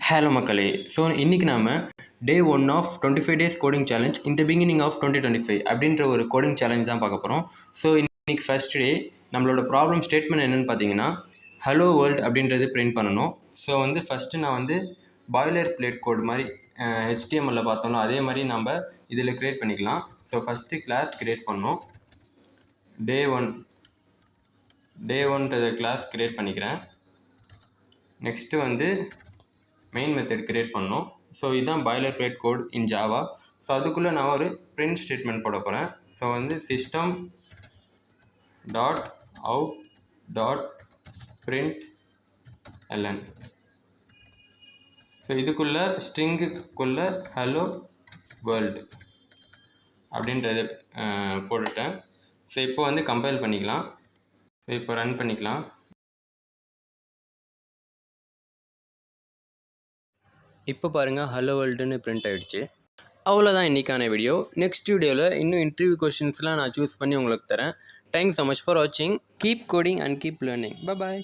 Hello மக்களே. So இன்றைக்கி நாம் டே 1 ஆஃப் 25 டேஸ் கோடிங் சேலஞ்ச் இந்த பிகினிங் ஆஃப் 2025 அப்படின்ற ஒரு கோடிங் சேலஞ்ச் தான் பார்க்க போகிறோம். ஸோ இன்றைக்கி ஃபஸ்ட் டே நம்மளோட ப்ராப்ளம் ஸ்டேட்மெண்ட் என்னென்னு பார்த்தீங்கன்னா ஹலோ வேர்ல்டு அப்படின்றது பிரிண்ட் பண்ணணும். ஸோ ஃபஸ்ட்டு நான் பாய்லர் பிளேட் கோட் மாதிரி HTML பார்த்தோம்னா அதே மாதிரி நம்ம இதில் க்ரியேட் பண்ணிக்கலாம். ஸோ ஃபஸ்ட்டு கிளாஸ் க்ரியேட் பண்ணோம். டே ஒன்றது கிளாஸ் க்ரியேட் பண்ணிக்கிறேன். நெக்ஸ்ட்டு மெயின் மெத்தட் க்ரியேட் பண்ணோம். ஸோ இதுதான் boiler plate code in Java. So அதுக்குள்ளே நான் ஒரு பிரிண்ட் ஸ்டேட்மெண்ட் போட போகிறேன். So system dot out dot print L. So இதுக்குள்ளே ஸ்ட்ரிங்குக்குள்ளே ஹலோ வேர்ல்டு அப்படின்றது போட்டுட்டேன். ஸோ இப்போ கம்பைல் பண்ணிக்கலாம். ஸோ இப்போ ரன் பண்ணிக்கலாம். இப்போ பாருங்கள் ஹலோ வேர்ல்டுன்னு பிரிண்ட் ஆகிடுச்சு. அவ்வளோதான் இன்றைக்கான வீடியோ. நெக்ஸ்ட் வீடியோவில் இன்னும் இன்டர்வியூ கொஷின்ஸ்லாம் நான் சூஸ் பண்ணி உங்களுக்கு தரேன். தேங்க்ஸ் ஸோ மச் ஃபார் வாட்சிங். Keep coding and keep learning. Bye.